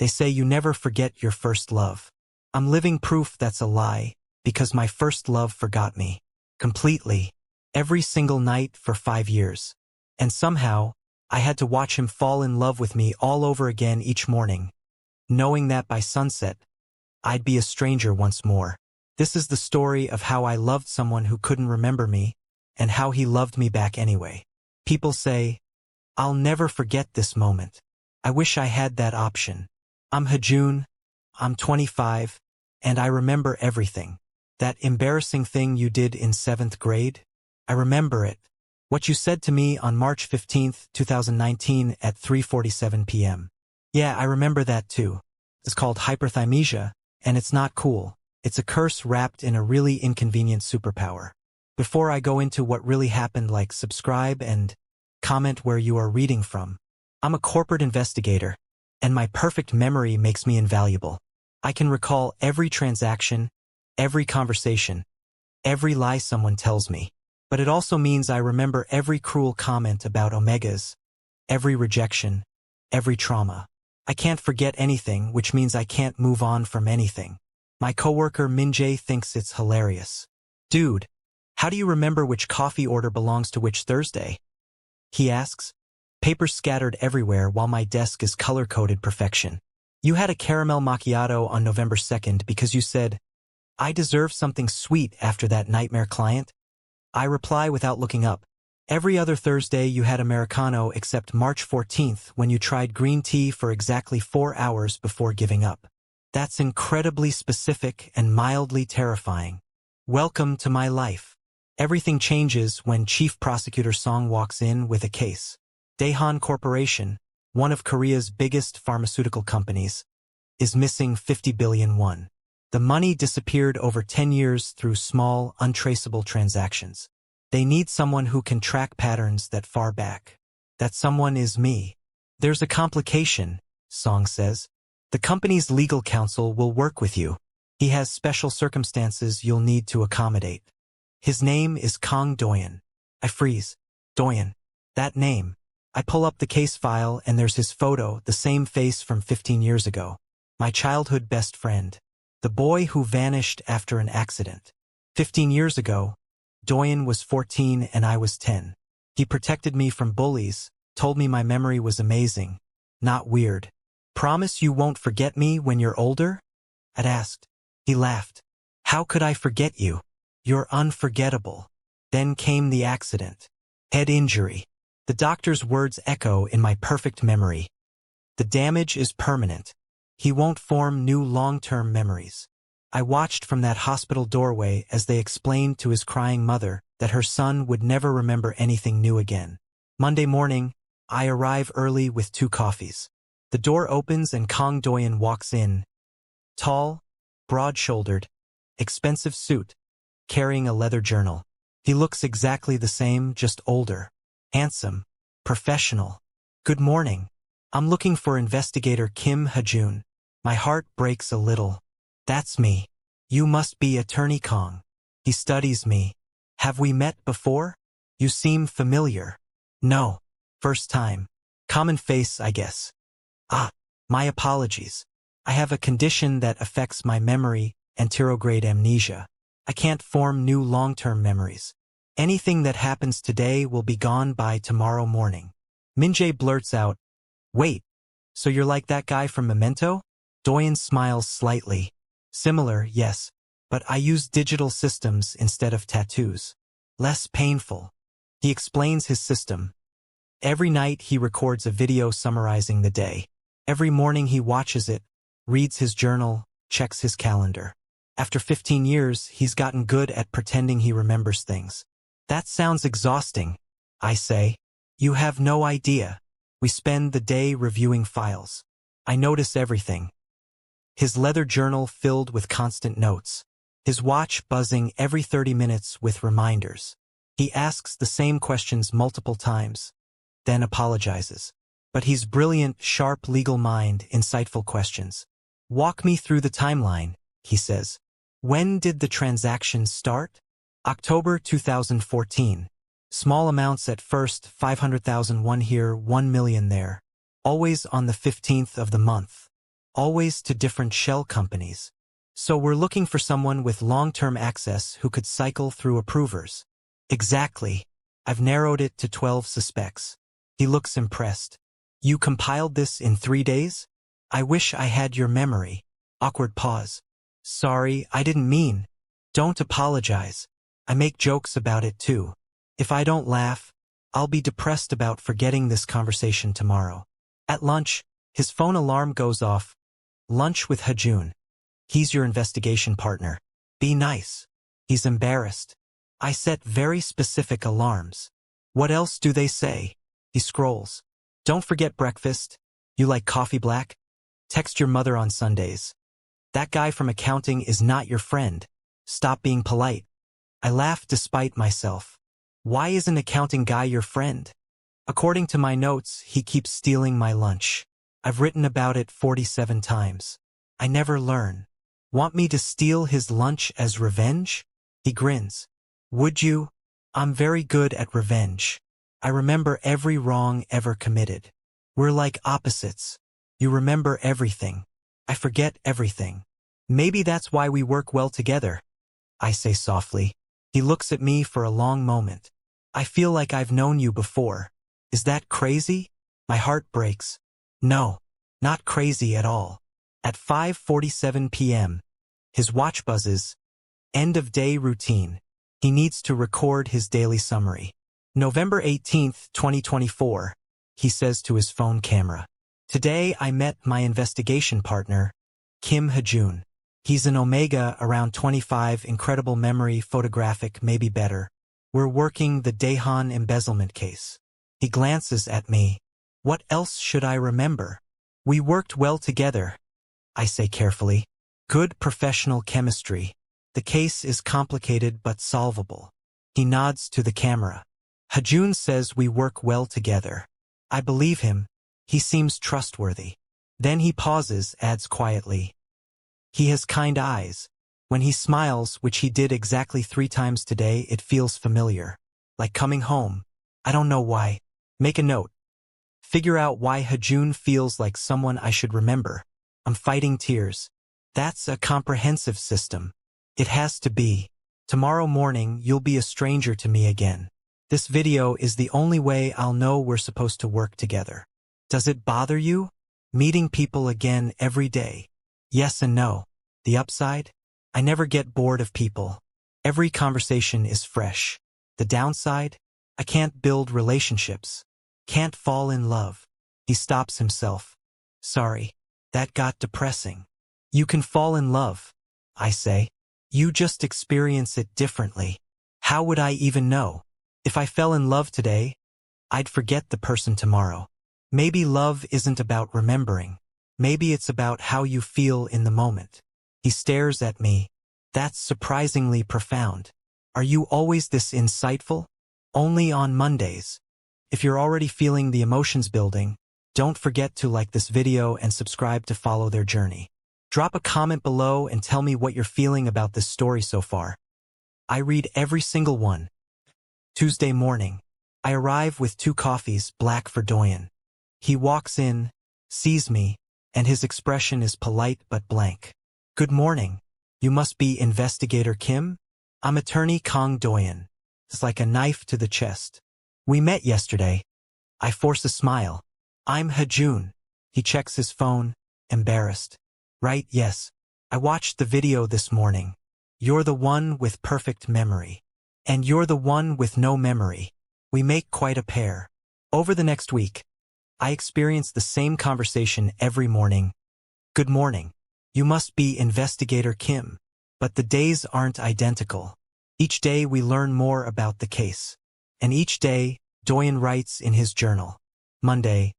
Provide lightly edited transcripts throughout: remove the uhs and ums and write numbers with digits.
They say you never forget your first love. I'm living proof that's a lie, because my first love forgot me. Completely. Every single night for 5 years. And somehow, I had to watch him fall in love with me all over again each morning, knowing that by sunset, I'd be a stranger once more. This is the story of how I loved someone who couldn't remember me, and how he loved me back anyway. People say, I'll never forget this moment. I wish I had that option. I'm Hajoon, I'm 25, and I remember everything. That embarrassing thing you did in 7th grade? I remember it. What you said to me on March 15, 2019 at 3:47 p.m. Yeah, I remember that too. It's called hyperthymesia, and it's not cool. It's a curse wrapped in a really inconvenient superpower. Before I go into what really happened, like subscribe and comment where you are reading from. I'm a corporate investigator, and my perfect memory makes me invaluable. I can recall every transaction, every conversation, every lie someone tells me. But it also means I remember every cruel comment about omegas, every rejection, every trauma. I can't forget anything, which means I can't move on from anything. My coworker Minjae thinks it's hilarious. Dude, how do you remember which coffee order belongs to which Thursday? He asks. Papers scattered everywhere while my desk is color-coded perfection. You had a caramel macchiato on November 2nd because you said, I deserve something sweet after that nightmare client. I reply without looking up. Every other Thursday you had Americano except March 14th when you tried green tea for exactly 4 hours before giving up. That's incredibly specific and mildly terrifying. Welcome to my life. Everything changes when Chief Prosecutor Song walks in with a case. Daehan Corporation, one of Korea's biggest pharmaceutical companies, is missing 50 billion won. The money disappeared over 10 years through small, untraceable transactions. They need someone who can track patterns that far back. That someone is me. There's a complication, Song says. The company's legal counsel will work with you. He has special circumstances you'll need to accommodate. His name is Doyun. I freeze. Doyun. That name. I pull up the case file and there's his photo, the same face from 15 years ago. My childhood best friend. The boy who vanished after an accident. 15 years ago, Doyun was 14 and I was 10. He protected me from bullies, told me my memory was amazing, not weird. Promise you won't forget me when you're older? I'd asked. He laughed. How could I forget you? You're unforgettable. Then came the accident. Head injury. The doctor's words echo in my perfect memory. The damage is permanent. He won't form new long-term memories. I watched from that hospital doorway as they explained to his crying mother that her son would never remember anything new again. Monday morning, I arrive early with 2 coffees. The door opens and Doyun walks in. Tall, broad-shouldered, expensive suit, carrying a leather journal. He looks exactly the same, just older. Handsome. Professional. Good morning. I'm looking for investigator Kim Hajoon. My heart breaks a little. That's me. You must be Attorney Kong. He studies me. Have we met before? You seem familiar. No. First time. Common face, I guess. Ah, my apologies. I have a condition that affects my memory, anterograde amnesia. I can't form new long-term memories. Anything that happens today will be gone by tomorrow morning. Minjae blurts out, Wait, so you're like that guy from Memento? Doyun smiles slightly. Similar, yes, but I use digital systems instead of tattoos. Less painful. He explains his system. Every night he records a video summarizing the day. Every morning he watches it, reads his journal, checks his calendar. After 15 years, he's gotten good at pretending he remembers things. That sounds exhausting, I say. You have no idea. We spend the day reviewing files. I notice everything. His leather journal filled with constant notes. His watch buzzing every 30 minutes with reminders. He asks the same questions multiple times, then apologizes. But he's brilliant, sharp legal mind, insightful questions. Walk me through the timeline, he says. When did the transaction start? October 2014. Small amounts at first, 500,000 won here, 1 million there. Always on the 15th of the month. always to different shell companies. So we're looking for someone with long-term access who could cycle through approvers. Exactly. I've narrowed it to 12 suspects. He looks impressed. You compiled this in 3 days? I wish I had your memory. Awkward pause. Sorry, I didn't mean. Don't apologize. I make jokes about it too. If I don't laugh, I'll be depressed about forgetting this conversation tomorrow. At lunch, his phone alarm goes off. Lunch with Hajoon. He's your investigation partner. Be nice. He's embarrassed. I set very specific alarms. What else do they say? He scrolls. Don't forget breakfast. You like coffee black? Text your mother on Sundays. That guy from accounting is not your friend. Stop being polite. I laugh despite myself. Why is an accounting guy your friend? According to my notes, he keeps stealing my lunch. I've written about it 47 times. I never learn. Want me to steal his lunch as revenge? He grins. Would you? I'm very good at revenge. I remember every wrong ever committed. We're like opposites. You remember everything. I forget everything. Maybe that's why we work well together. I say softly. He looks at me for a long moment. I feel like I've known you before. Is that crazy? My heart breaks. No, not crazy at all. At 5:47 p.m., his watch buzzes. End of day routine. He needs to record his daily summary. November 18th, 2024, he says to his phone camera. Today I met my investigation partner, Kim Hajoon. He's an Omega, around 25, incredible memory, photographic, maybe better. We're working the Doyun embezzlement case. He glances at me. What else should I remember? We worked well together, I say carefully. Good professional chemistry. The case is complicated but solvable. He nods to the camera. Hajoon says we work well together. I believe him. He seems trustworthy. Then he pauses, adds quietly. He has kind eyes. When he smiles, which he did exactly 3 times today, it feels familiar. Like coming home. I don't know why. Make a note. Figure out why Hajoon feels like someone I should remember. I'm fighting tears. That's a comprehensive system. It has to be. Tomorrow morning, you'll be a stranger to me again. This video is the only way I'll know we're supposed to work together. Does it bother you? Meeting people again every day. Yes and no. The upside? I never get bored of people. Every conversation is fresh. The downside? I can't build relationships. Can't fall in love. He stops himself. Sorry, that got depressing. You can fall in love, I say. You just experience it differently. How would I even know? If I fell in love today, I'd forget the person tomorrow. Maybe love isn't about remembering. Maybe it's about how you feel in the moment. He stares at me. That's surprisingly profound. Are you always this insightful? Only on Mondays. If you're already feeling the emotions building, don't forget to like this video and subscribe to follow their journey. Drop a comment below and tell me what you're feeling about this story so far. I read every single one. Tuesday morning. I arrive with 2 coffees, black for Doyun. He walks in, sees me, and his expression is polite but blank. Good morning. You must be Investigator Kim? I'm attorney Kong Doyun. It's like a knife to the chest. We met yesterday. I force a smile. I'm Hajoon. He checks his phone, embarrassed. Right, yes. I watched the video this morning. You're the one with perfect memory. And you're the one with no memory. We make quite a pair. Over the next week, I experience the same conversation every morning. Good morning. You must be Investigator Kim. But the days aren't identical. Each day we learn more about the case. And each day, Doyun writes in his journal. Monday.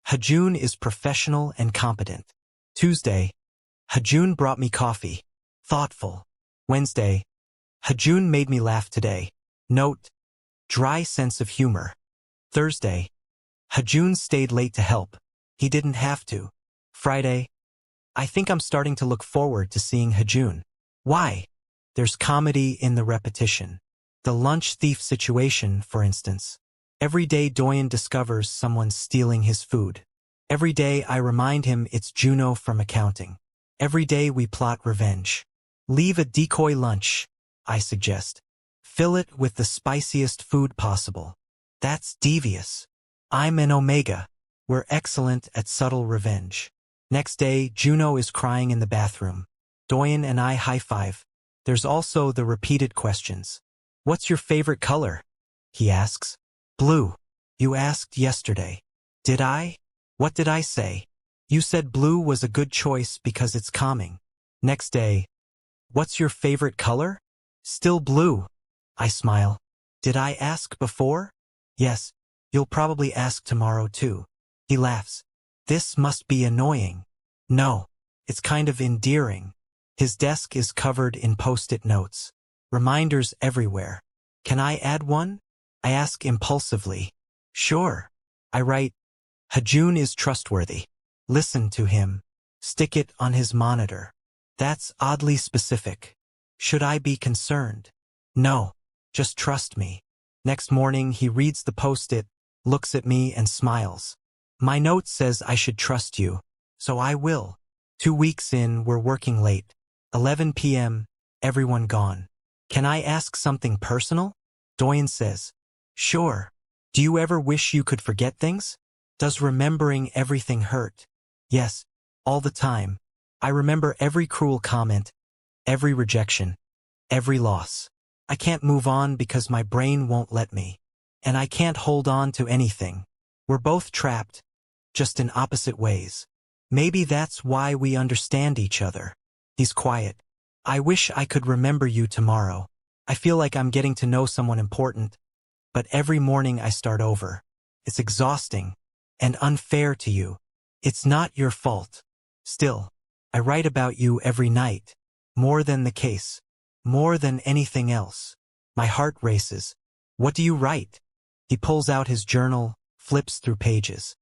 Hajoon is professional and competent. Tuesday. Hajoon brought me coffee. Thoughtful. Wednesday. Hajoon made me laugh today. Note. Dry sense of humor. Thursday. Hajoon stayed late to help. He didn't have to. Friday. I think I'm starting to look forward to seeing Hajoon. Why? There's comedy in the repetition. The lunch thief situation, for instance. Every day Doyun discovers someone stealing his food. Every day I remind him it's Juno from accounting. Every day we plot revenge. Leave a decoy lunch, I suggest. Fill it with the spiciest food possible. That's devious. I'm an Omega. We're excellent at subtle revenge. Next day, Juno is crying in the bathroom. Doyun and I high-five. There's also the repeated questions. What's your favorite color? He asks. Blue. You asked yesterday. Did I? What did I say? You said blue was a good choice because it's calming. Next day. What's your favorite color? Still blue. I smile. Did I ask before? Yes. You'll probably ask tomorrow too. He laughs. This must be annoying. No. It's kind of endearing. His desk is covered in post-it notes. Reminders everywhere. Can I add one? I ask impulsively. Sure. I write, Hajoon is trustworthy. Listen to him. Stick it on his monitor. That's oddly specific. Should I be concerned? No. Just trust me. Next morning he reads the post-it, looks at me and smiles. My note says I should trust you, so I will. 2 weeks in, we're working late. 11 p.m., everyone gone. Can I ask something personal? Doyun says. Sure. Do you ever wish you could forget things? Does remembering everything hurt? Yes, all the time. I remember every cruel comment, every rejection, every loss. I can't move on because my brain won't let me. And I can't hold on to anything. We're both trapped, just in opposite ways. Maybe that's why we understand each other. He's quiet. I wish I could remember you tomorrow. I feel like I'm getting to know someone important, but every morning I start over. It's exhausting and unfair to you. It's not your fault. Still, I write about you every night. More than the case. More than anything else. My heart races. What do you write? He pulls out his journal, flips through pages.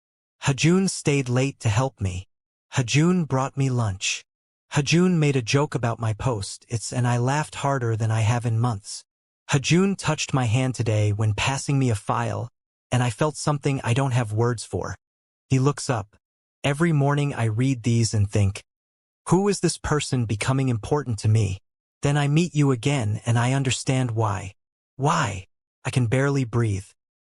Hajoon stayed late to help me. Hajoon brought me lunch. Hajoon made a joke about my post-its and I laughed harder than I have in months. Hajoon touched my hand today when passing me a file, and I felt something I don't have words for. He looks up. Every morning I read these and think, who is this person becoming important to me? Then I meet you again and I understand why. Why? I can barely breathe.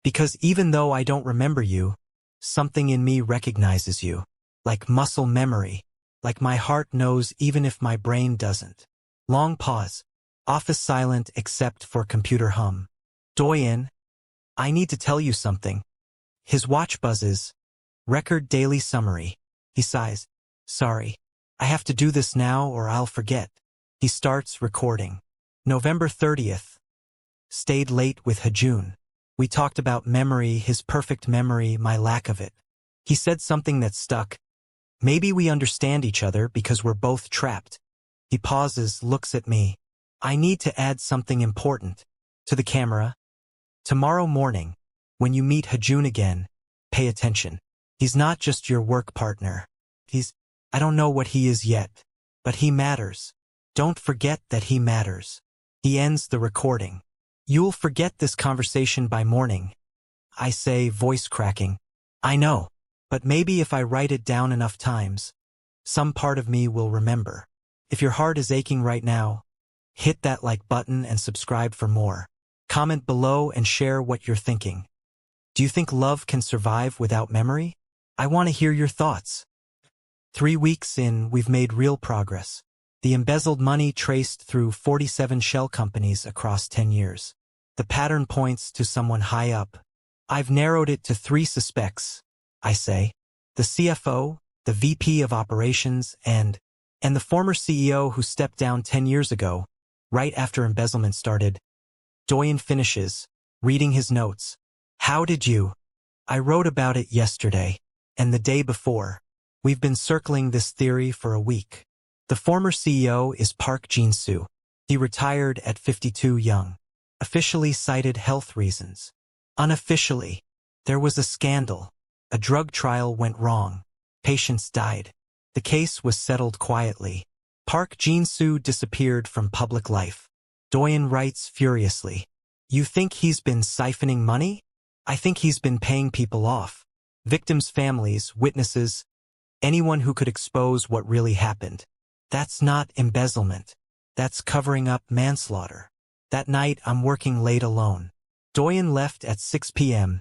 Because even though I don't remember you, something in me recognizes you. Like muscle memory. Like my heart knows even if my brain doesn't. Long pause. Office silent except for computer hum. Doyun, I need to tell you something. His watch buzzes. Record daily summary. He sighs. Sorry. I have to do this now or I'll forget. He starts recording. November 30th. Stayed late with Hajoon. We talked about memory, his perfect memory, my lack of it. He said something that stuck. Maybe we understand each other because we're both trapped. He pauses, looks at me. I need to add something important. To the camera. Tomorrow morning, when you meet Hajoon again, pay attention. He's not just your work partner. I don't know what he is yet, but he matters. Don't forget that he matters. He ends the recording. You'll forget this conversation by morning. I say, voice cracking. I know, but maybe if I write it down enough times, some part of me will remember. If your heart is aching right now, hit that like button and subscribe for more. Comment below and share what you're thinking. Do you think love can survive without memory? I want to hear your thoughts. 3 weeks in, we've made real progress. The embezzled money traced through 47 shell companies across 10 years. The pattern points to someone high up. I've narrowed it to 3 suspects, I say. The CFO, the VP of operations, and the former CEO who stepped down 10 years ago, right after embezzlement started. Doyun finishes, reading his notes. How did you? I wrote about it yesterday, and the day before. We've been circling this theory for a week. The former CEO is Park Jin-soo. He retired at 52 young. Officially cited health reasons. Unofficially, there was a scandal. A drug trial went wrong. Patients died. The case was settled quietly. Park Jin-soo disappeared from public life. Doyun writes furiously. You think he's been siphoning money? I think he's been paying people off. Victims' families, witnesses, anyone who could expose what really happened. That's not embezzlement. That's covering up manslaughter. That night, I'm working late alone. Doyun left at 6 p.m.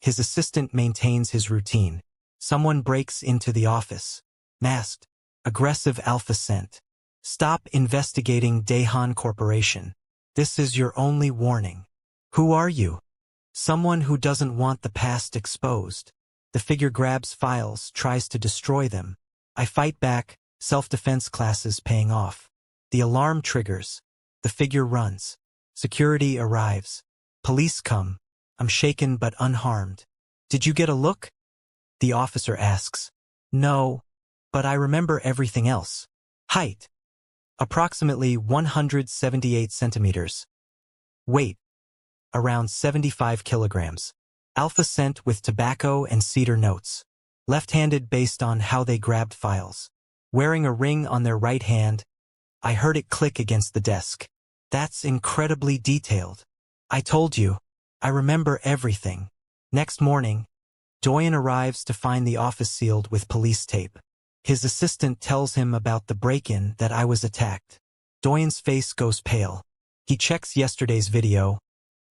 His assistant maintains his routine. Someone breaks into the office. Masked. Aggressive alpha scent. Stop investigating Daehan Corporation. This is your only warning. Who are you? Someone who doesn't want the past exposed. The figure grabs files, tries to destroy them. I fight back, self-defense classes paying off. The alarm triggers. The figure runs. Security arrives. Police come. I'm shaken but unharmed. Did you get a look? The officer asks. No, but I remember everything else. Height. Approximately 178 centimeters. Weight. Around 75 kilograms. Alpha scent with tobacco and cedar notes. Left-handed based on how they grabbed files. Wearing a ring on their right hand. I heard it click against the desk. That's incredibly detailed. I told you. I remember everything. Next morning, Doyun arrives to find the office sealed with police tape. His assistant tells him about the break-in that I was attacked. Doyun's face goes pale. He checks yesterday's video.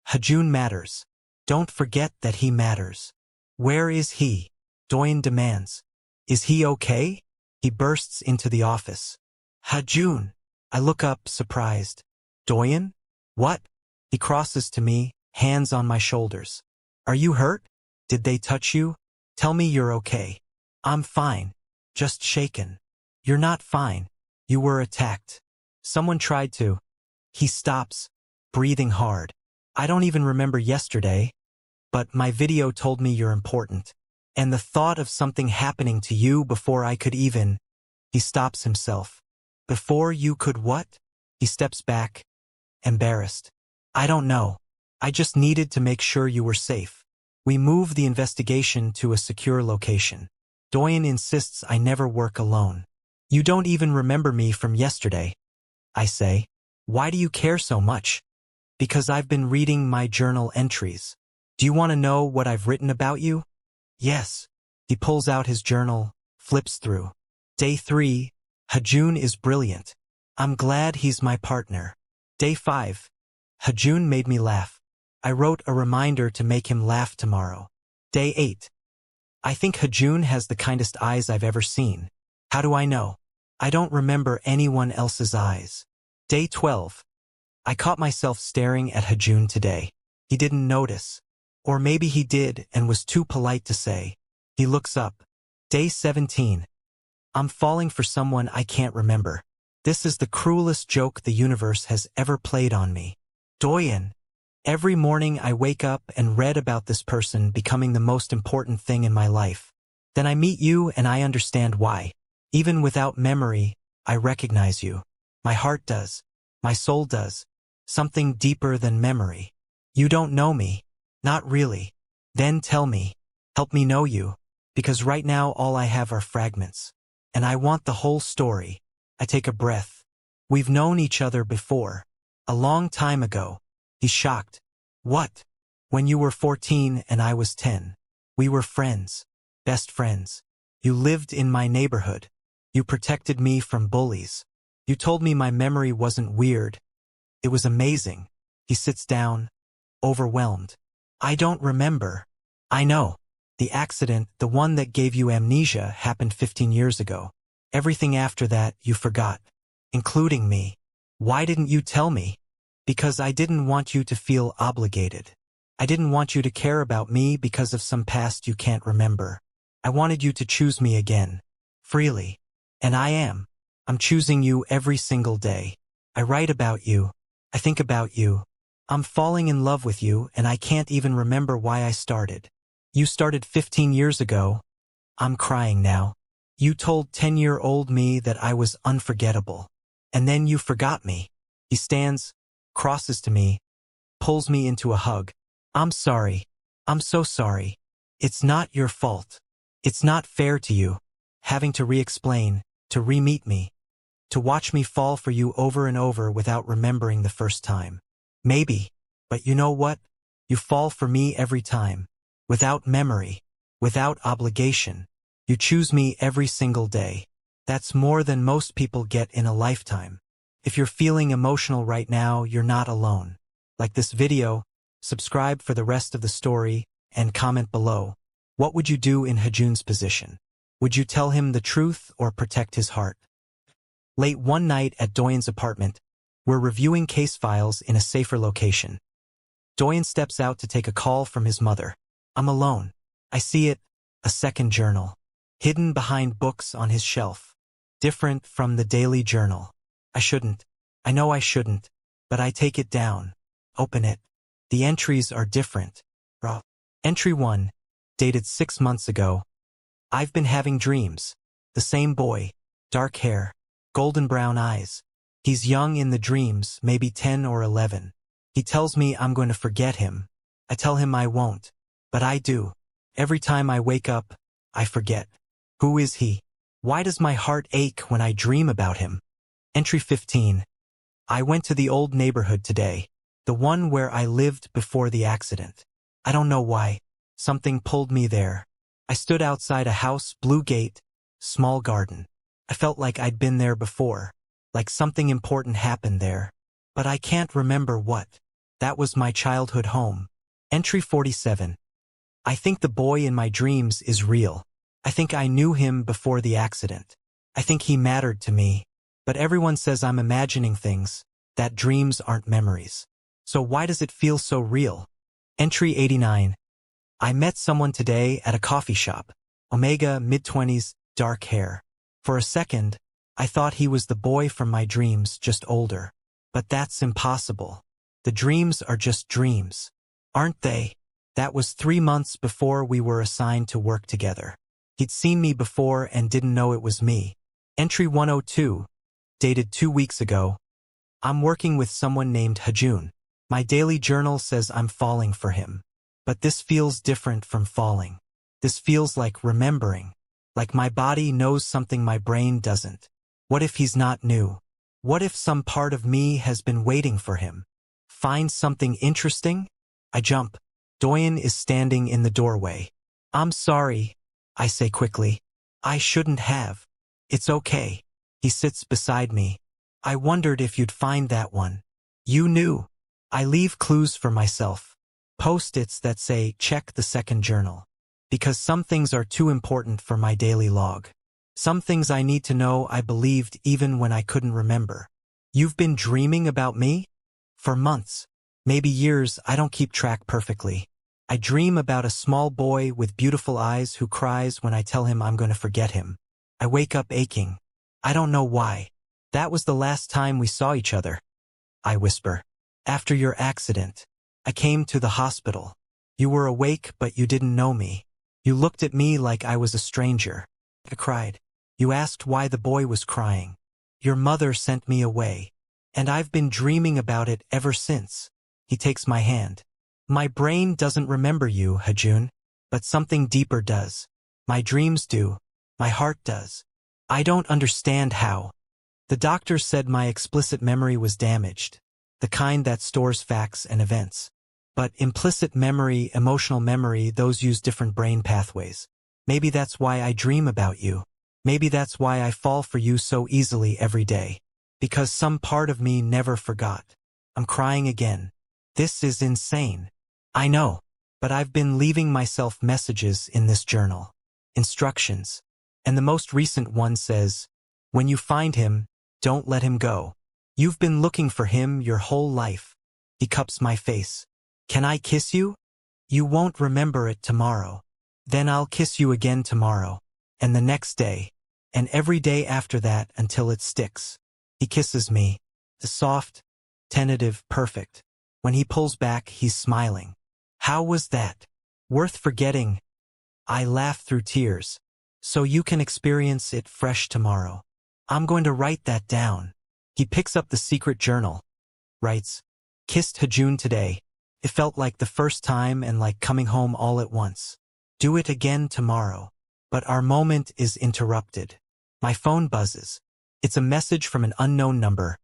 Hajoon matters. Don't forget that he matters. Where is he? Doyun demands. Is he okay? He bursts into the office. Hajoon. I look up, surprised. Doyun? What? He crosses to me, hands on my shoulders. Are you hurt? Did they touch you? Tell me you're okay. I'm fine. Just shaken. You're not fine. You were attacked. Someone tried to. He stops, breathing hard. I don't even remember yesterday, but my video told me you're important. And the thought of something happening to you before I could even... He stops himself. Before you could what? He steps back, embarrassed. I don't know. I just needed to make sure you were safe. We move the investigation to a secure location. Doyun insists I never work alone. You don't even remember me from yesterday. I say. Why do you care so much? Because I've been reading my journal entries. Do you want to know what I've written about you? Yes. He pulls out his journal, flips through. Day 3, Hajoon is brilliant. I'm glad he's my partner. Day 5, Hajoon made me laugh. I wrote a reminder to make him laugh tomorrow. Day 8, I think Hajoon has the kindest eyes I've ever seen. How do I know? I don't remember anyone else's eyes. Day 12, I caught myself staring at Hajoon today. He didn't notice. Or maybe he did and was too polite to say. He looks up. Day 17. I'm falling for someone I can't remember. This is the cruelest joke the universe has ever played on me. Doyun. Every morning I wake up and read about this person becoming the most important thing in my life. Then I meet you and I understand why. Even without memory, I recognize you. My heart does. My soul does. Something deeper than memory. You don't know me. Not really. Then tell me. Help me know you. Because right now all I have are fragments. And I want the whole story. I take a breath. We've known each other before. A long time ago. He's shocked. What? When you were 14 and I was 10. We were friends. Best friends. You lived in my neighborhood. You protected me from bullies. You told me my memory wasn't weird. It was amazing. He sits down, overwhelmed. I don't remember. I know. The accident, the one that gave you amnesia, happened 15 years ago. Everything after that you forgot, including me. Why didn't you tell me? Because I didn't want you to feel obligated. I didn't want you to care about me because of some past you can't remember. I wanted you to choose me again, freely. And I am. I'm choosing you every single day. I write about you. I think about you. I'm falling in love with you and I can't even remember why I started. You started 15 years ago. I'm crying now. You told 10-year-old me that I was unforgettable. And then you forgot me. He stands, crosses to me, pulls me into a hug. I'm sorry. I'm so sorry. It's not your fault. It's not fair to you. Having to re-explain, to re-meet me, to watch me fall for you over and over without remembering the first time. Maybe, but you know what? You fall for me every time. Without memory, without obligation. You choose me every single day. That's more than most people get in a lifetime. If you're feeling emotional right now, you're not alone. Like this video, subscribe for the rest of the story, and comment below. What would you do in Hajoon's position? Would you tell him the truth or protect his heart? Late one night at Doyun's apartment, we're reviewing case files in a safer location. Doyun steps out to take a call from his mother. I'm alone. I see it, a second journal, hidden behind books on his shelf. Different from the daily journal. I shouldn't. I know I shouldn't, but I take it down. Open it. The entries are different. Entry 1, dated 6 months ago. I've been having dreams. The same boy, dark hair, golden brown eyes. He's young in the dreams, maybe 10 or 11. He tells me I'm going to forget him. I tell him I won't, but I do. Every time I wake up, I forget. Who is he? Why does my heart ache when I dream about him? Entry 15. I went to the old neighborhood today, the one where I lived before the accident. I don't know why. Something pulled me there. I stood outside a house, blue gate, small garden. I felt like I'd been there before, like something important happened there. But I can't remember what. That was my childhood home. Entry 47. I think the boy in my dreams is real. I think I knew him before the accident. I think he mattered to me. But everyone says I'm imagining things, that dreams aren't memories. So why does it feel so real? Entry 89. I met someone today at a coffee shop. Omega, mid-20s, dark hair. For a second, I thought he was the boy from my dreams, just older. But that's impossible. The dreams are just dreams. Aren't they? That was 3 months before we were assigned to work together. He'd seen me before and didn't know it was me. Entry 102, dated 2 weeks ago. I'm working with someone named Hajoon. My daily journal says I'm falling for him. But this feels different from falling. This feels like remembering. Like my body knows something my brain doesn't. What if he's not new? What if some part of me has been waiting for him? Find something interesting? I jump. Doyun is standing in the doorway. I'm sorry, I say quickly. I shouldn't have. It's okay. He sits beside me. I wondered if you'd find that one. You knew. I leave clues for myself. Post-its that say, check the second journal. Because some things are too important for my daily log. Some things I need to know I believed even when I couldn't remember. You've been dreaming about me? For months. Maybe years, I don't keep track perfectly. I dream about a small boy with beautiful eyes who cries when I tell him I'm going to forget him. I wake up aching. I don't know why. That was the last time we saw each other. I whisper. After your accident. I came to the hospital. You were awake, but you didn't know me. You looked at me like I was a stranger. I cried. You asked why the boy was crying. Your mother sent me away. And I've been dreaming about it ever since. He takes my hand. My brain doesn't remember you, Hajoon, but something deeper does. My dreams do. My heart does. I don't understand how. The doctor said my explicit memory was damaged, the kind that stores facts and events. But implicit memory, emotional memory, those use different brain pathways. Maybe that's why I dream about you. Maybe that's why I fall for you so easily every day. Because some part of me never forgot. I'm crying again. This is insane. I know. But I've been leaving myself messages in this journal. Instructions. And the most recent one says, when you find him, don't let him go. You've been looking for him your whole life. He cups my face. Can I kiss you? You won't remember it tomorrow. Then I'll kiss you again tomorrow. And the next day. And every day after that until it sticks. He kisses me. The soft, tentative, perfect. When he pulls back, he's smiling. How was that? Worth forgetting? I laugh through tears. So you can experience it fresh tomorrow. I'm going to write that down. He picks up the secret journal. Writes, kissed Hajoon today. It felt like the first time and like coming home all at once. Do it again tomorrow. But our moment is interrupted. My phone buzzes. It's a message from an unknown number.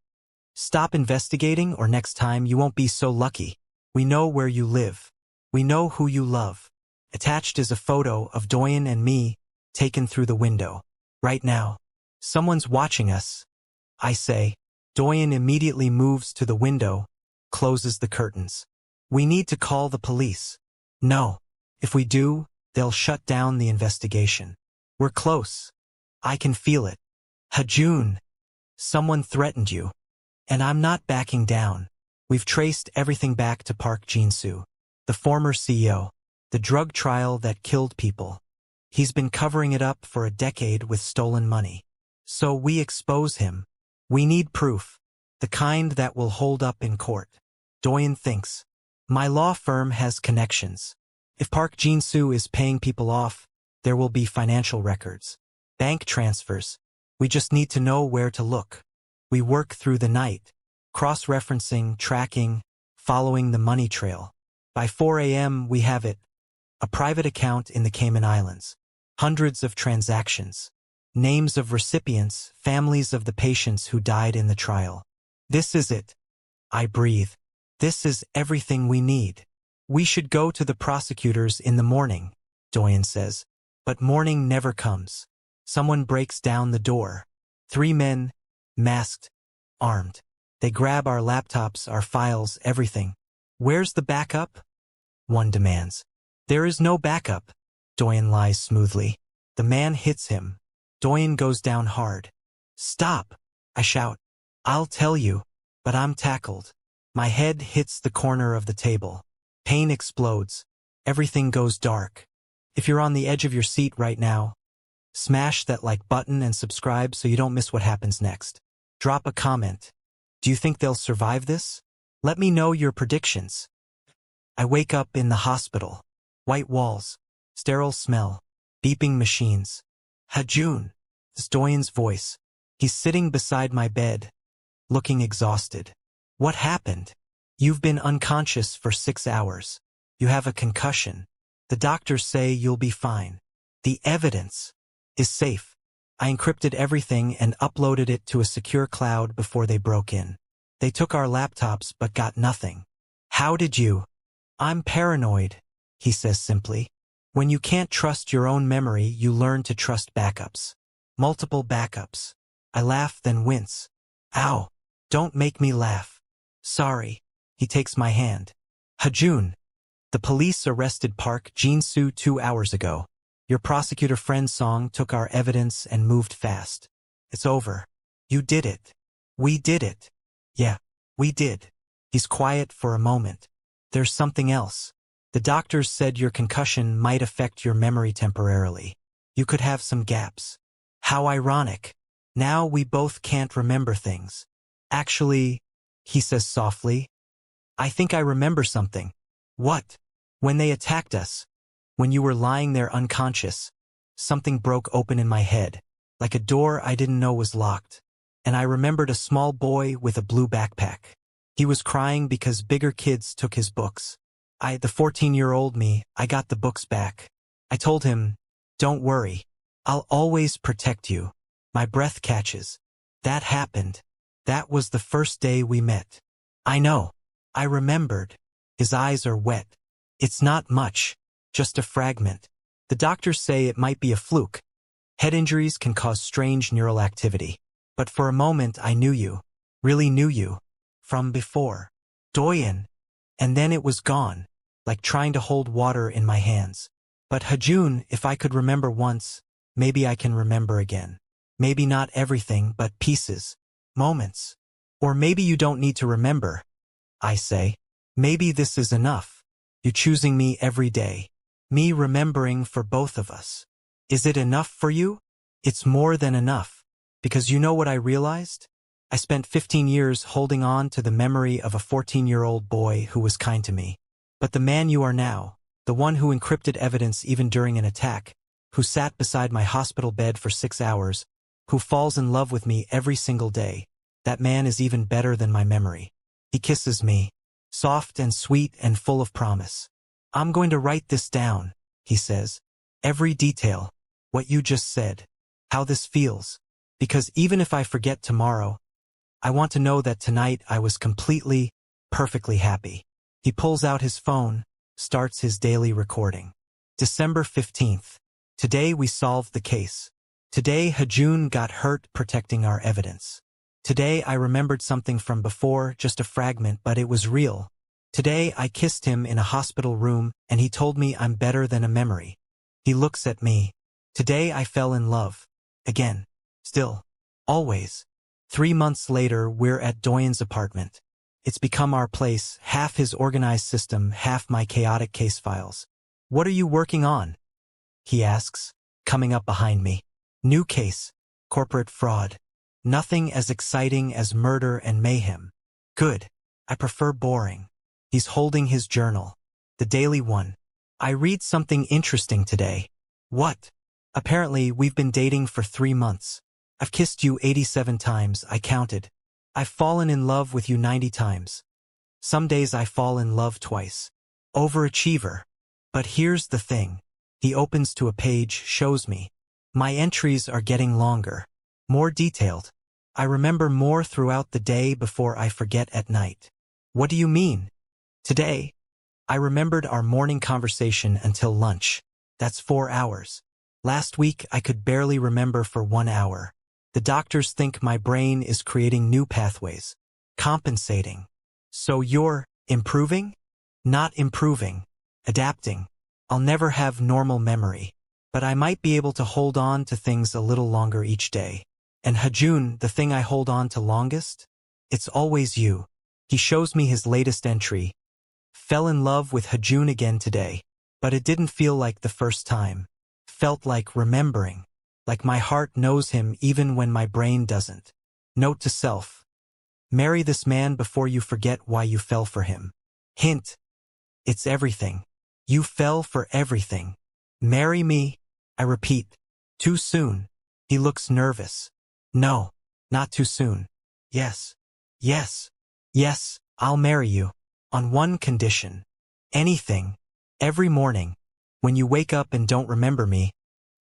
Stop investigating or next time you won't be so lucky. We know where you live. We know who you love. Attached is a photo of Doyun and me, taken through the window. Right now. Someone's watching us, I say. Doyun immediately moves to the window, closes the curtains. We need to call the police. No. If we do, they'll shut down the investigation. We're close. I can feel it. Hajoon. Someone threatened you. And I'm not backing down. We've traced everything back to Park Jin-soo, the former CEO, the drug trial that killed people. He's been covering it up for a decade with stolen money. So we expose him. We need proof, the kind that will hold up in court. Doyun thinks. My law firm has connections. If Park Jin-soo is paying people off, there will be financial records, bank transfers. We just need to know where to look. We work through the night, cross-referencing, tracking, following the money trail. By 4 a.m. we have it. A private account in the Cayman Islands. Hundreds of transactions. Names of recipients, families of the patients who died in the trial. This is it. I breathe. This is everything we need. We should go to the prosecutors in the morning, Doyun says. But morning never comes. Someone breaks down the door. 3 men, masked, armed. They grab our laptops, our files, everything. Where's the backup? One demands. There is no backup. Doyun lies smoothly. The man hits him. Doyun goes down hard. Stop, I shout. I'll tell you, but I'm tackled. My head hits the corner of the table. Pain explodes. Everything goes dark. If you're on the edge of your seat right now, smash that like button and subscribe so you don't miss what happens next. Drop a comment. Do you think they'll survive this? Let me know your predictions. I wake up in the hospital. White walls, sterile smell, beeping machines. Hajoon, it's Doyun's voice. He's sitting beside my bed, looking exhausted. What happened? You've been unconscious for 6 hours. You have a concussion. The doctors say you'll be fine. The evidence is safe. I encrypted everything and uploaded it to a secure cloud before they broke in. They took our laptops but got nothing. How did you? I'm paranoid, he says simply. When you can't trust your own memory, you learn to trust backups. Multiple backups. I laugh, then wince. Ow! Don't make me laugh. Sorry. He takes my hand. Hajoon. The police arrested Park Jin-soo 2 hours ago. Your prosecutor friend Song took our evidence and moved fast. It's over. You did it. We did it. Yeah, we did. He's quiet for a moment. There's something else. The doctors said your concussion might affect your memory temporarily. You could have some gaps. How ironic. Now we both can't remember things. Actually, he says softly, I think I remember something. What? When they attacked us. When you were lying there unconscious. Something broke open in my head, like a door I didn't know was locked. And I remembered a small boy with a blue backpack. He was crying because bigger kids took his books. The 14-year-old me, I got the books back. I told him, don't worry. I'll always protect you. My breath catches. That happened. That was the first day we met. I know. I remembered. His eyes are wet. It's not much. Just a fragment. The doctors say it might be a fluke. Head injuries can cause strange neural activity. But for a moment I knew you. Really knew you. From before. Doyun. And then it was gone. Like trying to hold water in my hands. But Hajoon, if I could remember once, maybe I can remember again. Maybe not everything, but pieces. Moments. Or maybe you don't need to remember. I say. Maybe this is enough. You choosing me every day. Me remembering for both of us. Is it enough for you? It's more than enough. Because you know what I realized? I spent 15 years holding on to the memory of a 14-year-old boy who was kind to me. But the man you are now, the one who encrypted evidence even during an attack, who sat beside my hospital bed for 6 hours, who falls in love with me every single day, that man is even better than my memory. He kisses me, soft and sweet and full of promise. I'm going to write this down, he says. Every detail, what you just said, how this feels. Because even if I forget tomorrow, I want to know that tonight I was completely, perfectly happy. He pulls out his phone, starts his daily recording. December 15th. Today we solved the case. Today Hajoon got hurt protecting our evidence. Today I remembered something from before, just a fragment, but it was real. Today I kissed him in a hospital room and he told me I'm better than a memory. He looks at me. Today I fell in love. Again. Still. Always. 3 months later we're at Doyun's apartment. It's become our place, half his organized system, half my chaotic case files. What are you working on? He asks, coming up behind me. New case. Corporate fraud. Nothing as exciting as murder and mayhem. Good. I prefer boring. He's holding his journal. The daily one. I read something interesting today. What? Apparently we've been dating for 3 months. I've kissed you 87 times, I counted. I've fallen in love with you 90 times. Some days I fall in love twice. Overachiever. But here's the thing. He opens to a page, shows me. My entries are getting longer. More detailed. I remember more throughout the day before I forget at night. What do you mean? Today, I remembered our morning conversation until lunch. That's 4 hours. Last week I could barely remember for 1 hour. The doctors think my brain is creating new pathways. Compensating. So you're improving? Not improving. Adapting. I'll never have normal memory. But I might be able to hold on to things a little longer each day. And Hajoon, the thing I hold on to longest? It's always you. He shows me his latest entry. Fell in love with Hajoon again today. But it didn't feel like the first time. Felt like remembering. Like my heart knows him even when my brain doesn't. Note to self. Marry this man before you forget why you fell for him. Hint. It's everything. You fell for everything. Marry me. I repeat. Too soon. He looks nervous. No. Not too soon. Yes. Yes. Yes, I'll marry you. On one condition. Anything. Every morning. When you wake up and don't remember me,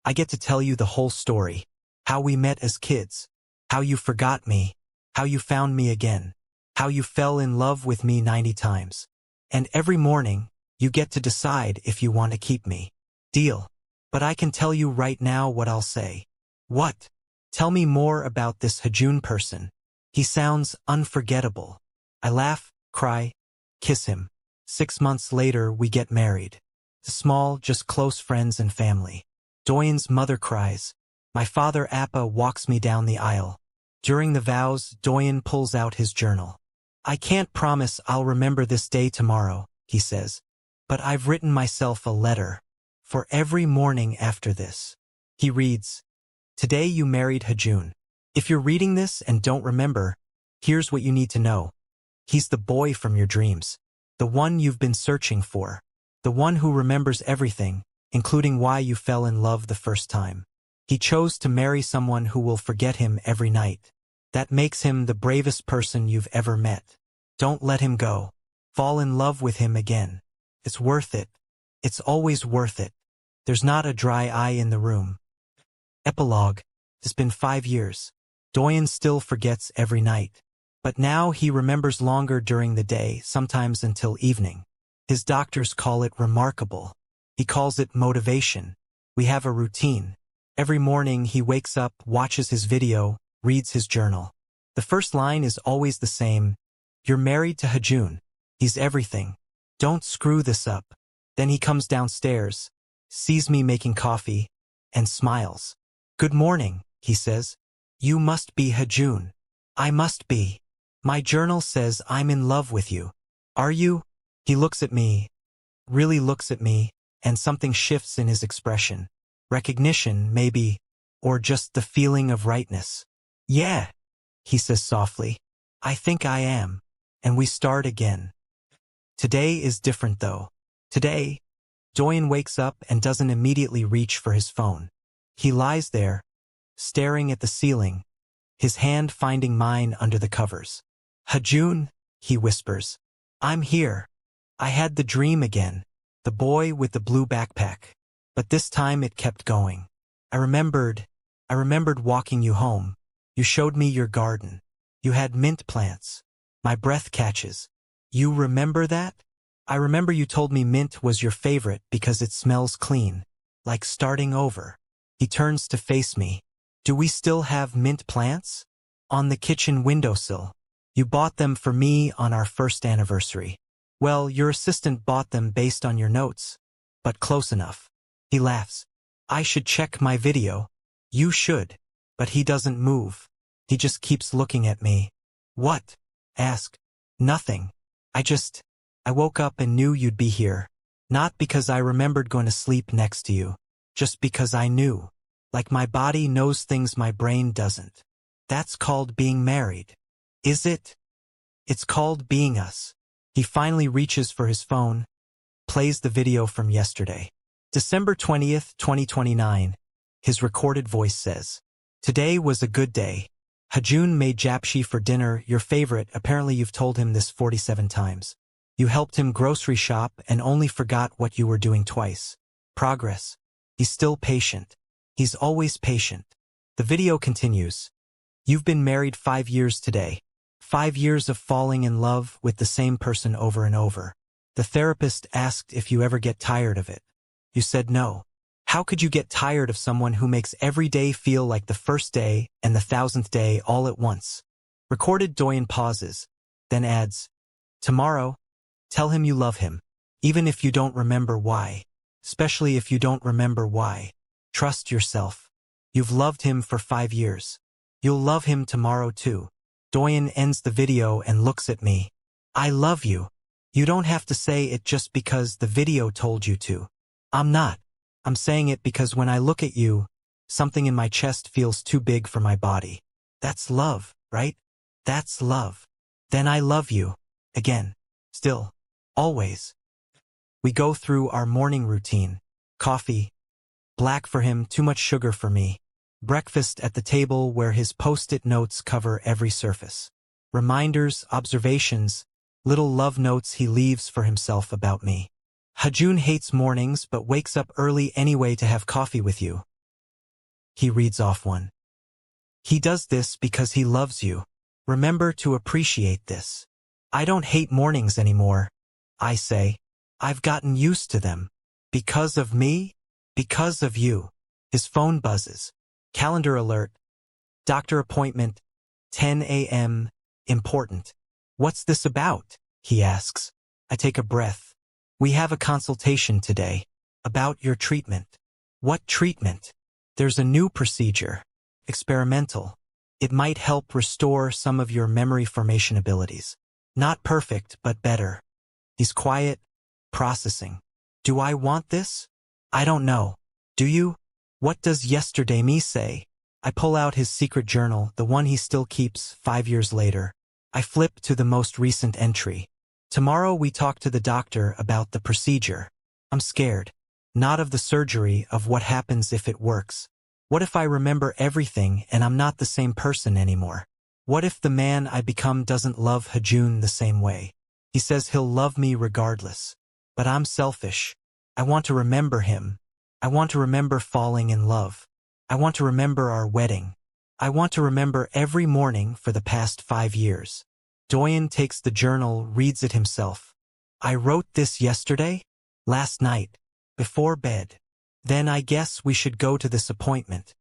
I get to tell you the whole story. How we met as kids. How you forgot me. How you found me again. How you fell in love with me 90 times. And every morning, you get to decide if you want to keep me. Deal. But I can tell you right now what I'll say. What? Tell me more about this Hajoon person. He sounds unforgettable. I laugh, cry, kiss him. 6 months later, we get married. Small, just close friends and family. Doyun's mother cries. My father Appa walks me down the aisle. During the vows, Doyun pulls out his journal. I can't promise I'll remember this day tomorrow, he says. But I've written myself a letter. For every morning after this. He reads. Today you married Hajoon. If you're reading this and don't remember, here's what you need to know. He's the boy from your dreams. The one you've been searching for. The one who remembers everything, including why you fell in love the first time. He chose to marry someone who will forget him every night. That makes him the bravest person you've ever met. Don't let him go. Fall in love with him again. It's worth it. It's always worth it. There's not a dry eye in the room. Epilogue. It's been 5 years. Doyun still forgets every night. But now he remembers longer during the day, sometimes until evening. His doctors call it remarkable. He calls it motivation. We have a routine. Every morning he wakes up, watches his video, reads his journal. The first line is always the same. You're married to Hajoon. He's everything. Don't screw this up. Then he comes downstairs, sees me making coffee, and smiles. Good morning, he says. You must be Hajoon. I must be. My journal says I'm in love with you. Are you? He looks at me, really looks at me, and something shifts in his expression. Recognition, maybe, or just the feeling of rightness. Yeah, he says softly. I think I am. And we start again. Today is different though. Today, Doyun wakes up and doesn't immediately reach for his phone. He lies there, staring at the ceiling, his hand finding mine under the covers. Hajoon, he whispers. I'm here. I had the dream again. The boy with the blue backpack. But this time it kept going. I remembered walking you home. You showed me your garden. You had mint plants. My breath catches. You remember that? I remember you told me mint was your favorite because it smells clean, like starting over. He turns to face me. Do we still have mint plants? On the kitchen windowsill. You bought them for me on our first anniversary. Well, your assistant bought them based on your notes. But close enough. He laughs. I should check my video. You should. But he doesn't move. He just keeps looking at me. What? Ask. Nothing. I woke up and knew you'd be here. Not because I remembered going to sleep next to you. Just because I knew. Like my body knows things my brain doesn't. That's called being married. Is it? It's called being us. He finally reaches for his phone, plays the video from yesterday. December 20th, 2029. His recorded voice says, Today was a good day. Hajoon made japshi for dinner, your favorite. Apparently you've told him this 47 times. You helped him grocery shop and only forgot what you were doing twice. Progress. He's still patient. He's always patient. The video continues. You've been married 5 years today. 5 years of falling in love with the same person over and over. The therapist asked if you ever get tired of it. You said no. How could you get tired of someone who makes every day feel like the first day and the 1000th day all at once? Recorded Doyun pauses, then adds, Tomorrow, tell him you love him, even if you don't remember why. Especially if you don't remember why. Trust yourself. You've loved him for 5 years. You'll love him tomorrow too. Doyun ends the video and looks at me. I love you. You don't have to say it just because the video told you to. I'm not. I'm saying it because when I look at you, something in my chest feels too big for my body. That's love, right? That's love. Then I love you. Again. Still. Always. We go through our morning routine. Coffee. Black for him, too much sugar for me. Breakfast at the table where his post-it notes cover every surface. Reminders, observations, little love notes he leaves for himself about me. Hajoon hates mornings but wakes up early anyway to have coffee with you. He reads off one. He does this because he loves you. Remember to appreciate this. I don't hate mornings anymore. I say. I've gotten used to them. Because of me? Because of you. His phone buzzes. Calendar alert. Doctor appointment. 10 a.m. Important. What's this about? He asks. I take a breath. We have a consultation today. About your treatment. What treatment? There's a new procedure. Experimental. It might help restore some of your memory formation abilities. Not perfect, but better. He's quiet, processing. Do I want this? I don't know. Do you? What does yesterday me say? I pull out his secret journal, the one he still keeps 5 years later. I flip to the most recent entry. Tomorrow we talk to the doctor about the procedure. I'm scared. Not of the surgery, of what happens if it works. What if I remember everything and I'm not the same person anymore? What if the man I become doesn't love Hajoon the same way? He says he'll love me regardless. But I'm selfish. I want to remember him. I want to remember falling in love. I want to remember our wedding. I want to remember every morning for the past 5 years. Doyun takes the journal, reads it himself. I wrote this yesterday? Last night. Before bed. Then I guess we should go to this appointment.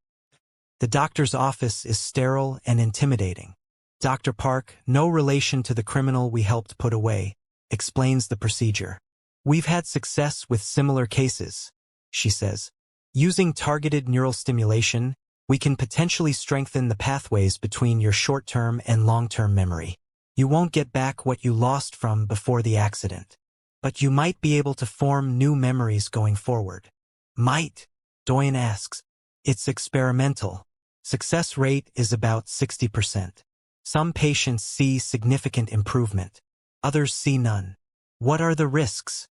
The doctor's office is sterile and intimidating. Dr. Park, no relation to the criminal we helped put away, explains the procedure. We've had success with similar cases, she says. Using targeted neural stimulation, we can potentially strengthen the pathways between your short-term and long-term memory. You won't get back what you lost from before the accident. But you might be able to form new memories going forward. Might? Doyun asks. It's experimental. Success rate is about 60%. Some patients see significant improvement. Others see none. What are the risks?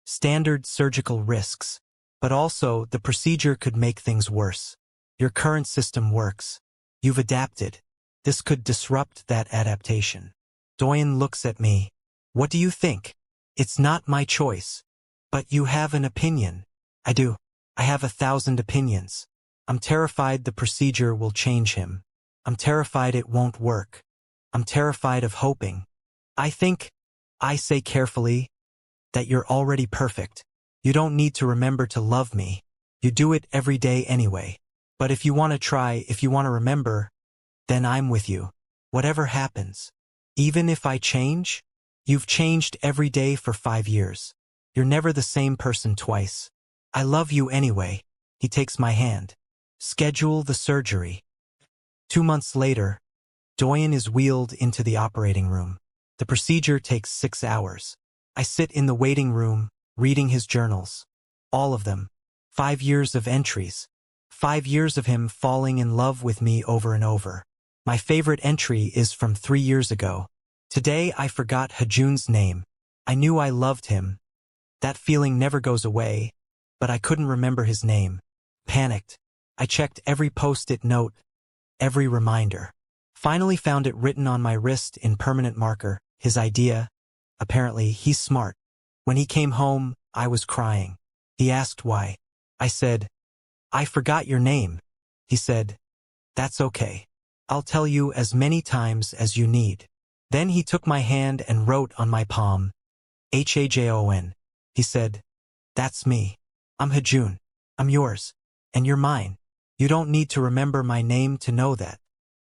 Standard surgical risks. But also, the procedure could make things worse. Your current system works. You've adapted. This could disrupt that adaptation. Doyun looks at me. What do you think? It's not my choice. But you have an opinion. I do. I have 1,000 opinions. I'm terrified the procedure will change him. I'm terrified it won't work. I'm terrified of hoping. I think, I say carefully, that you're already perfect. You don't need to remember to love me. You do it every day anyway. But if you want to try, if you want to remember, then I'm with you. Whatever happens. Even if I change, you've changed every day for 5 years. You're never the same person twice. I love you anyway. He takes my hand. Schedule the surgery. 2 months later, Doyun is wheeled into the operating room. The procedure takes 6 hours. I sit in the waiting room, reading his journals. All of them. 5 years of entries. 5 years of him falling in love with me over and over. My favorite entry is from 3 years ago. Today I forgot Hajoon's name. I knew I loved him. That feeling never goes away, but I couldn't remember his name. Panicked. I checked every post-it note, every reminder. Finally found it written on my wrist in permanent marker. His idea. Apparently, he's smart. When he came home, I was crying. He asked why. I said, I forgot your name. He said, that's okay. I'll tell you as many times as you need. Then he took my hand and wrote on my palm, Hajoon. He said, that's me. I'm Hajoon. I'm yours. And you're mine. You don't need to remember my name to know that.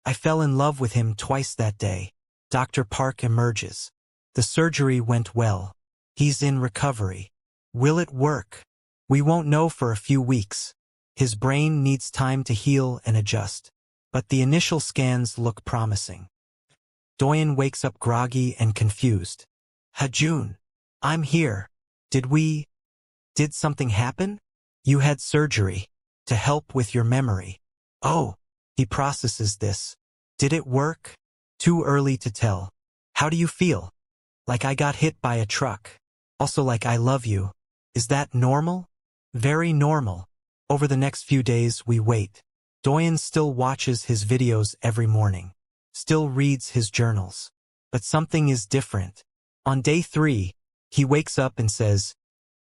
I fell in love with him twice that day. Dr. Park emerges. The surgery went well. He's in recovery. Will it work? We won't know for a few weeks. His brain needs time to heal and adjust. But the initial scans look promising. Doyun wakes up groggy and confused. Hajoon, I'm here. Did something happen? You had surgery. To help with your memory. Oh, he processes this. Did it work? Too early to tell. How do you feel? Like I got hit by a truck. Also like I love you. Is that normal? Very normal. Over the next few days we wait. Doyun still watches his videos every morning. Still reads his journals. But something is different. On day 3, he wakes up and says,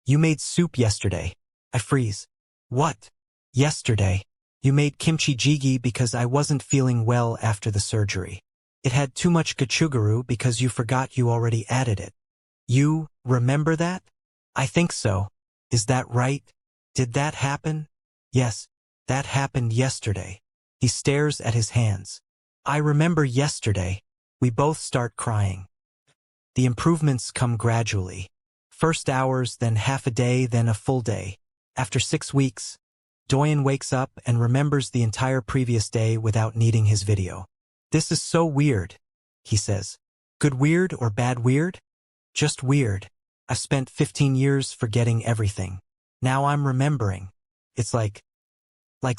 you made soup yesterday. I freeze. What? Yesterday. You made kimchi jjigae because I wasn't feeling well after the surgery. It had too much gochugaru because you forgot you already added it. You remember that? I think so. Is that right? Did that happen? Yes, that happened yesterday. He stares at his hands. I remember yesterday. We both start crying. The improvements come gradually. First hours, then half a day, then a full day. After 6 weeks, Doyun wakes up and remembers the entire previous day without needing his video. This is so weird, he says. Good weird or bad weird? Just weird. I've spent 15 years forgetting everything. Now I'm remembering. It's like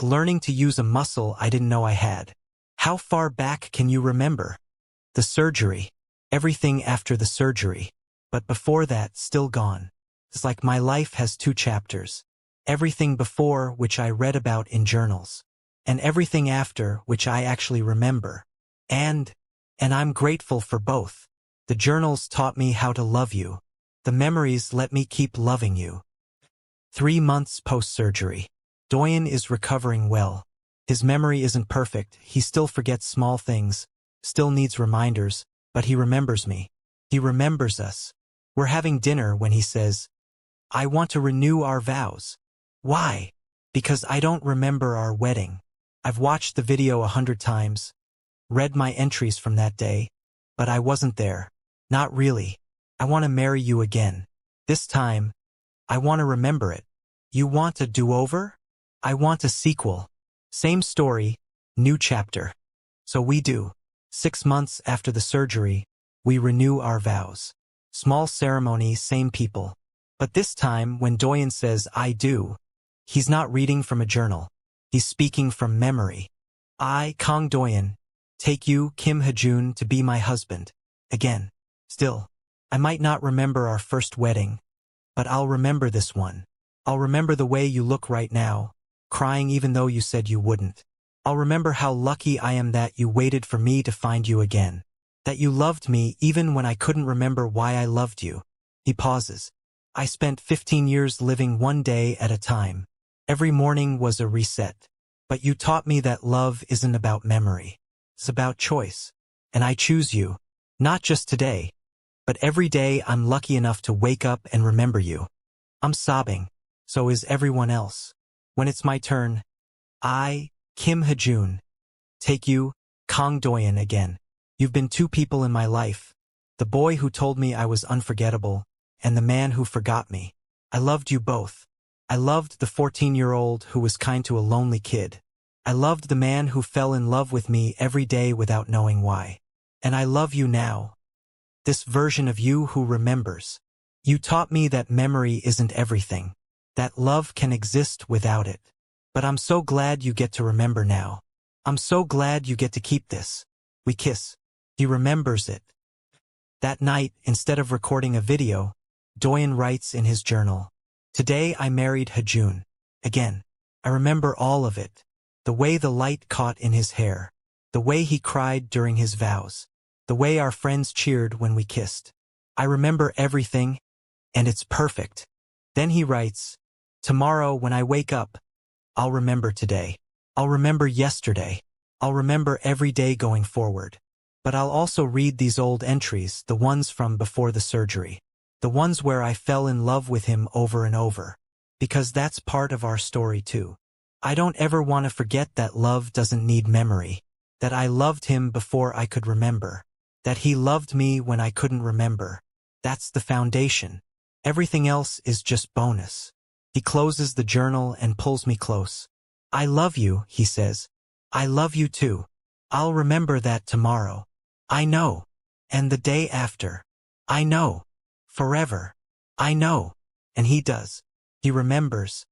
learning to use a muscle I didn't know I had. How far back can you remember? The surgery. Everything after the surgery. But before that, still gone. It's like my life has 2 chapters. Everything before, which I read about in journals. And everything after, which I actually remember. And I'm grateful for both. The journals taught me how to love you. The memories let me keep loving you. 3 months post-surgery. Doyun is recovering well. His memory isn't perfect. He still forgets small things, still needs reminders, but he remembers me. He remembers us. We're having dinner when he says, I want to renew our vows. Why? Because I don't remember our wedding. I've watched the video 100 times, read my entries from that day, but I wasn't there. Not really. I want to marry you again. This time, I want to remember it. You want a do-over? I want a sequel. Same story, new chapter. So we do. 6 months after the surgery, we renew our vows. Small ceremony, same people. But this time, when Doyun says, I do, he's not reading from a journal. He's speaking from memory. I, Kang Doyun, take you, Kim Hajoon, to be my husband. Again. Still, I might not remember our first wedding, but I'll remember this one. I'll remember the way you look right now, crying even though you said you wouldn't. I'll remember how lucky I am that you waited for me to find you again. That you loved me even when I couldn't remember why I loved you. He pauses. I spent 15 years living one day at a time. Every morning was a reset. But you taught me that love isn't about memory. It's about choice. And I choose you. Not just today, But every day I'm lucky enough to wake up and remember you. I'm sobbing. So is everyone else. When it's my turn, I, Kim Hajoon, take you, Kang Doyun again. You've been two people in my life. The boy who told me I was unforgettable, and the man who forgot me. I loved you both. I loved the 14-year-old who was kind to a lonely kid. I loved the man who fell in love with me every day without knowing why. And I love you now. This version of you who remembers. You taught me that memory isn't everything. That love can exist without it. But I'm so glad you get to remember now. I'm so glad you get to keep this. We kiss. He remembers it. That night, instead of recording a video, Doyun writes in his journal, "Today I married Hajoon. Again. I remember all of it. The way the light caught in his hair. The way he cried during his vows. The way our friends cheered when we kissed. I remember everything, and it's perfect." Then he writes, "Tomorrow when I wake up, I'll remember today. I'll remember yesterday. I'll remember every day going forward. But I'll also read these old entries, the ones from before the surgery. The ones where I fell in love with him over and over. Because that's part of our story too. I don't ever want to forget that love doesn't need memory. That I loved him before I could remember. That he loved me when I couldn't remember. That's the foundation. Everything else is just bonus." He closes the journal and pulls me close. "I love you," he says. "I love you too. I'll remember that tomorrow. I know. And the day after. I know. Forever. I know." And he does. He remembers.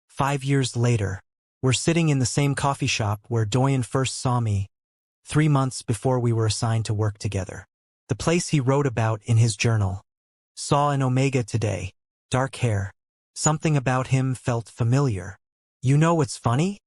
5 years later, we're sitting in the same coffee shop where Doyun first saw me, 3 months before we were assigned to work together. The place he wrote about in his journal. Saw an Omega today. Dark hair. Something about him felt familiar. "You know what's funny?"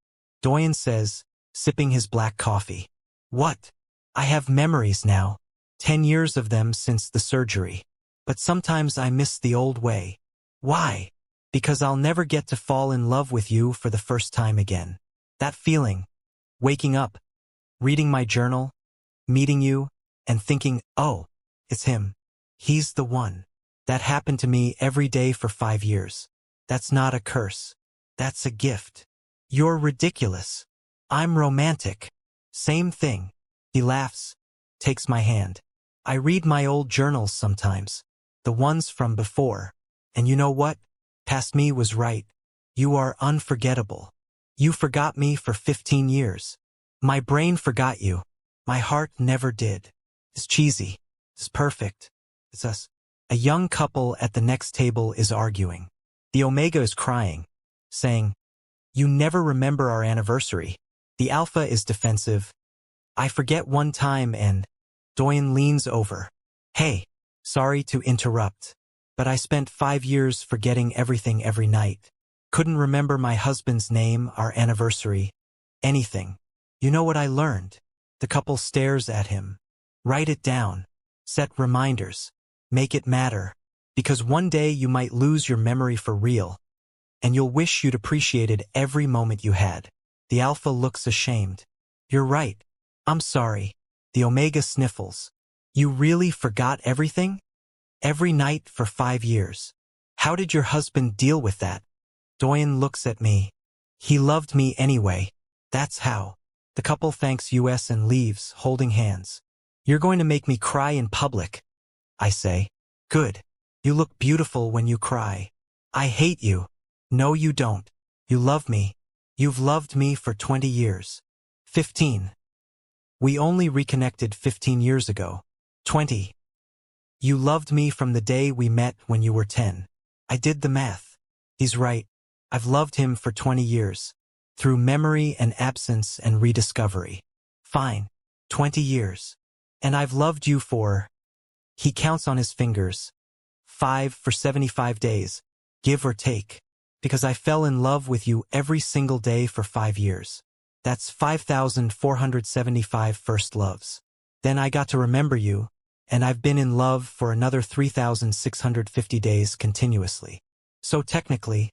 Doyun says, sipping his black coffee. "What?" "I have memories now. 10 years of them since the surgery. But sometimes I miss the old way." "Why?" "Because I'll never get to fall in love with you for the first time again. That feeling. Waking up, reading my journal, meeting you, and thinking, oh, it's him. He's the one. That happened to me every day for 5 years. That's not a curse. That's a gift. You're ridiculous. I'm romantic. Same thing." He laughs, takes my hand. "I read my old journals sometimes. The ones from before. And you know what? Past me was right. You are unforgettable. You forgot me for 15 years. My brain forgot you. My heart never did. It's cheesy. It's perfect. It's us." A young couple at the next table is arguing. The Omega is crying, saying, "You never remember our anniversary." The Alpha is defensive. "I forget one time and..." Doyun leans over. "Hey, sorry to interrupt. But I spent 5 years forgetting everything every night. Couldn't remember my husband's name, our anniversary, anything. You know what I learned?" The couple stares at him. "Write it down. Set reminders. Make it matter. Because one day you might lose your memory for real. And you'll wish you'd appreciated every moment you had." The Alpha looks ashamed. "You're right. I'm sorry." The Omega sniffles. "You really forgot everything? Every night for 5 years. How did your husband deal with that?" Doyun looks at me. "He loved me anyway. That's how." The couple thanks us and leaves, holding hands. "You're going to make me cry in public," I say. "Good. You look beautiful when you cry." "I hate you." "No, you don't. You love me. You've loved me for 20 years. 15. We only reconnected 15 years ago. 20. You loved me from the day we met when you were 10. I did the math. He's right. I've loved him for 20 years. Through memory and absence and rediscovery. Fine. 20 years. And I've loved you for..." He counts on his fingers. 5 for 75 days. Give or take. Because I fell in love with you every single day for 5 years. That's 5,475 first loves. Then I got to remember you, and I've been in love for another 3,650 days continuously. So technically,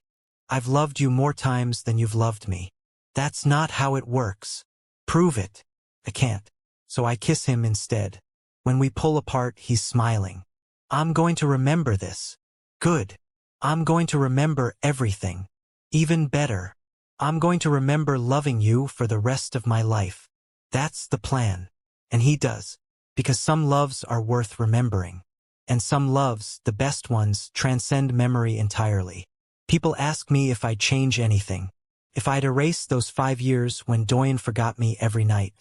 I've loved you more times than you've loved me. That's not how it works. Prove it. I can't. So I kiss him instead. When we pull apart, he's smiling. I'm going to remember this. Good. I'm going to remember everything. Even better. I'm going to remember loving you for the rest of my life. That's the plan. And he does. Because some loves are worth remembering. And some loves, the best ones, transcend memory entirely. People ask me if I'd change anything. If I'd erase those 5 years when Doyun forgot me every night.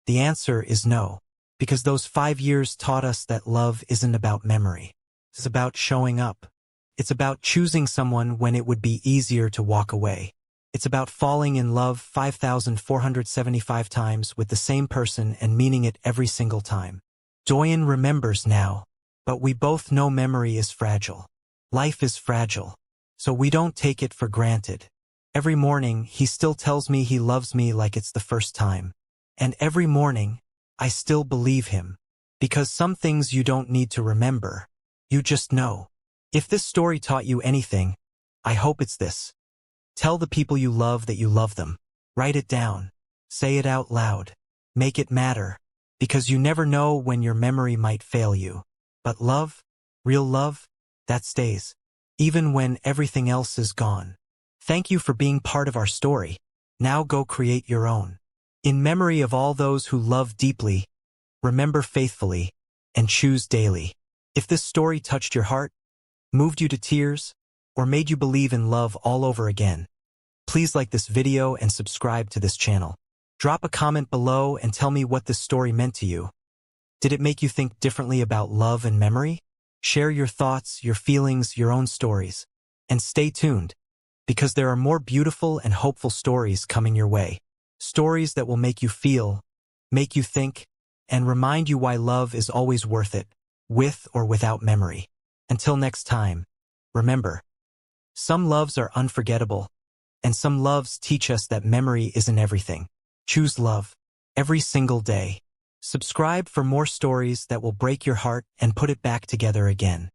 The answer is no. Because those 5 years taught us that love isn't about memory. It's about showing up. It's about choosing someone when it would be easier to walk away. It's about falling in love 5,475 times with the same person and meaning it every single time. Doyun remembers now, but we both know memory is fragile. Life is fragile, so we don't take it for granted. Every morning, he still tells me he loves me like it's the first time. And every morning, I still believe him. Because some things you don't need to remember. You just know. If this story taught you anything, I hope it's this. Tell the people you love that you love them. Write it down. Say it out loud. Make it matter. Because you never know when your memory might fail you. But love, real love, that stays. Even when everything else is gone. Thank you for being part of our story. Now go create your own. In memory of all those who love deeply, remember faithfully, and choose daily. If this story touched your heart, moved you to tears, or made you believe in love all over again, please like this video and subscribe to this channel. Drop a comment below and tell me what this story meant to you. Did it make you think differently about love and memory? Share your thoughts, your feelings, your own stories. And stay tuned, because there are more beautiful and hopeful stories coming your way. Stories that will make you feel, make you think, and remind you why love is always worth it, with or without memory. Until next time, remember, some loves are unforgettable, and some loves teach us that memory isn't everything. Choose love, every single day. Subscribe for more stories that will break your heart and put it back together again.